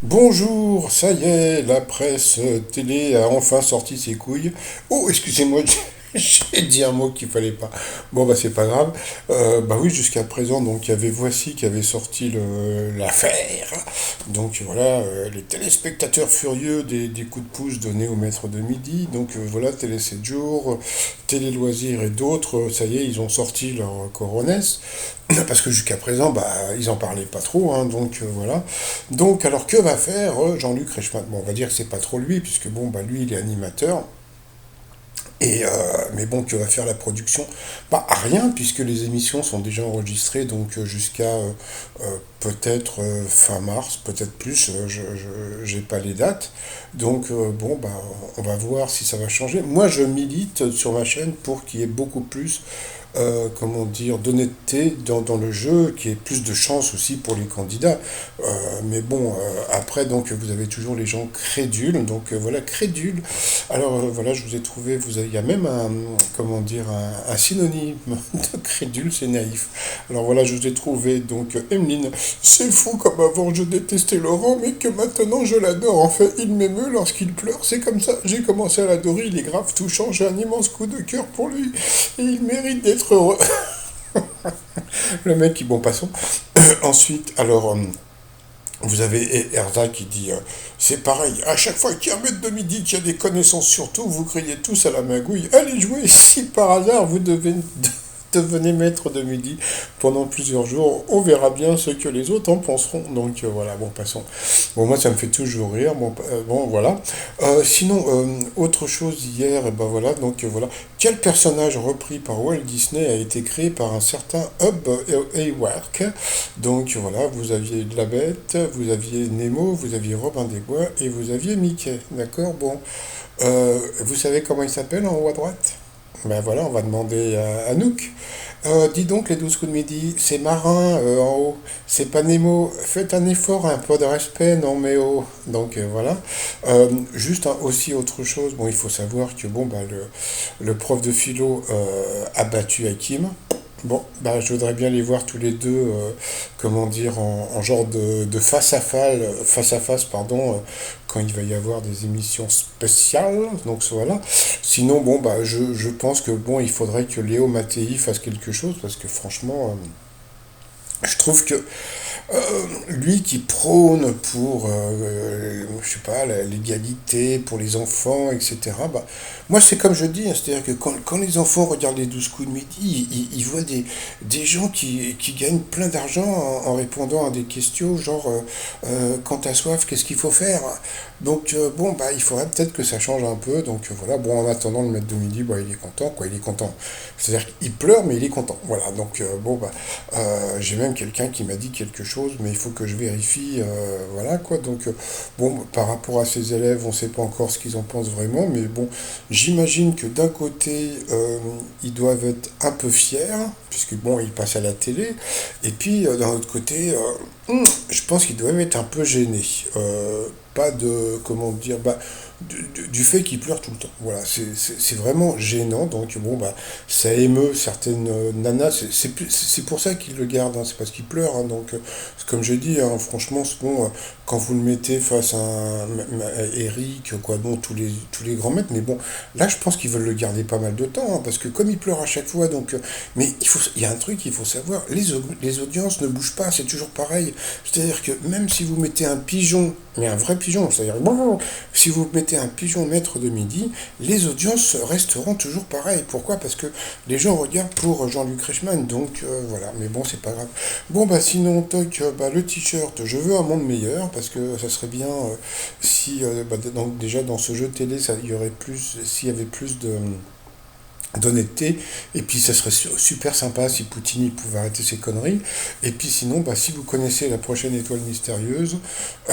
Bonjour, ça y est, la presse télé a enfin sorti ses couilles. Oh, excusez-moi, j'ai dit un mot qu'il fallait pas. Bon, bah c'est pas grave. Bah oui, jusqu'à présent, donc il y avait Voici qui avait sorti l'affaire. Donc voilà, les téléspectateurs furieux des coups de pouce donnés au maître de midi. Donc voilà, Télé 7 jours, Télé Loisirs et d'autres, ça y est, ils ont sorti leur coronesse. Parce que jusqu'à présent, bah, ils en parlaient pas trop, hein, donc voilà. Donc, alors que va faire Jean-Luc Reichmann? Bon, on va dire que c'est pas trop lui, puisque bon, bah, lui, il est animateur. Mais bon, que va faire la production? Bah, rien, puisque les émissions sont déjà enregistrées, donc jusqu'à peut-être fin mars, peut-être plus, j'ai pas les dates. Donc, bon, bah, on va voir si ça va changer. Moi, je milite sur ma chaîne pour qu'il y ait beaucoup plus comment dire, d'honnêteté dans le jeu, qui ait plus de chance aussi pour les candidats. Mais bon, après, donc, vous avez toujours les gens crédules. Donc, voilà, crédules. Alors, voilà, je vous ai trouvé, il y a même un, comment dire, un synonyme de crédule, c'est naïf. Alors, voilà, je vous ai trouvé, donc, Emeline. C'est fou comme avant je détestais Laurent, mais que maintenant je l'adore. Enfin, il m'émeut lorsqu'il pleure, c'est comme ça. J'ai commencé à l'adorer, il est grave touchant, j'ai un immense coup de cœur pour lui. Et il mérite d'être heureux. Le mec qui, bon, passons. Ensuite, alors, vous avez Erza qui dit c'est pareil, à chaque fois qu'il y a un maître de midi qui a des connaissances sur tout, vous criez tous à la magouille, allez jouer, si par hasard vous devez devenez maître de midi pendant plusieurs jours, on verra bien ce que les autres en penseront. Donc voilà, bon, passons. Bon, moi, ça me fait toujours rire. Bon, bon voilà. Sinon, autre chose hier, et ben voilà, donc voilà. Quel personnage repris par Walt Disney a été créé par un certain Hub Hayward? Donc voilà, vous aviez La Bête, vous aviez Nemo, vous aviez Robin des Bois et vous aviez Mickey. D'accord. Bon. Vous savez comment il s'appelle en haut à droite? Ben voilà, on va demander à Anouk. Dis donc, les 12 coups de midi, c'est Marin en haut, c'est pas Nemo. Faites un effort, un peu de respect, non mais oh. Donc voilà. Juste aussi autre chose, bon, il faut savoir que bon, bah, le prof de philo a battu Hakim. Bon, bah, je voudrais bien les voir tous les deux, comment dire, en genre de face à face, pardon, quand il va y avoir des émissions spéciales. Donc voilà. Sinon, bon, bah, je pense que bon, il faudrait que Léo Mattei fasse quelque chose parce que franchement, je trouve que lui qui prône pour, je sais pas, l'égalité pour les enfants, etc. Bah, moi, c'est comme je dis, hein, c'est-à-dire que quand les enfants regardent les 12 coups de midi, ils voient des gens qui gagnent plein d'argent en répondant à des questions, genre, quand t'as soif, qu'est-ce qu'il faut faire? Donc, bon, bah, il faudrait peut-être que ça change un peu. Donc, voilà, bon, en attendant, le maître de midi, bah, il est content, quoi, il est content. C'est-à-dire qu'il pleure, mais il est content. Voilà, donc, bon, bah, j'ai même quelqu'un qui m'a dit quelque chose, mais il faut que je vérifie, voilà, quoi. Donc, bon, par rapport à ces élèves, on ne sait pas encore ce qu'ils en pensent vraiment, mais bon, j'imagine que d'un côté, ils doivent être un peu fiers, puisque, bon, ils passent à la télé, et puis, d'un autre côté, je pense qu'ils doivent être un peu gênés. Pas de, comment dire, bah, du fait qu'il pleure tout le temps. Voilà, c'est vraiment gênant. Donc, bon, bah, ça émeut certaines nanas. C'est pour ça qu'ils le gardent, hein, c'est parce qu'il pleure. Hein, donc, comme je dis, hein, franchement, bon, quand vous le mettez face à Eric, quoi, bon, tous les grands maîtres, mais bon, là, je pense qu'ils veulent le garder pas mal de temps, hein, parce que comme il pleure à chaque fois, donc, mais il y a un truc qu'il faut savoir, les audiences ne bougent pas, c'est toujours pareil. C'est-à-dire que même si vous mettez un pigeon, mais un vrai pigeon, c'est-à-dire, bon, si vous mettez un pigeon maître de midi, les audiences resteront toujours pareilles. Pourquoi? Parce que les gens regardent pour Jean-Luc Reichmann, donc voilà, mais bon, c'est pas grave. Bon, bah sinon, toc, bah, le t-shirt, je veux un monde meilleur, parce que ça serait bien si, bah, donc, déjà dans ce jeu télé, il y aurait plus, s'il y avait plus d'honnêteté, et puis ça serait super sympa si Poutine il pouvait arrêter ses conneries, et puis sinon, bah, si vous connaissez la prochaine étoile mystérieuse,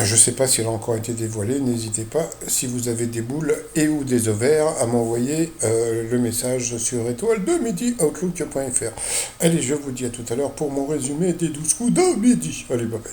je sais pas si elle a encore été dévoilée, n'hésitez pas, si vous avez des boules et ou des ovaires, à m'envoyer le message sur étoile de midi outlook.fr. Allez, je vous dis à tout à l'heure pour mon résumé des 12 coups de midi. Allez, bye bye.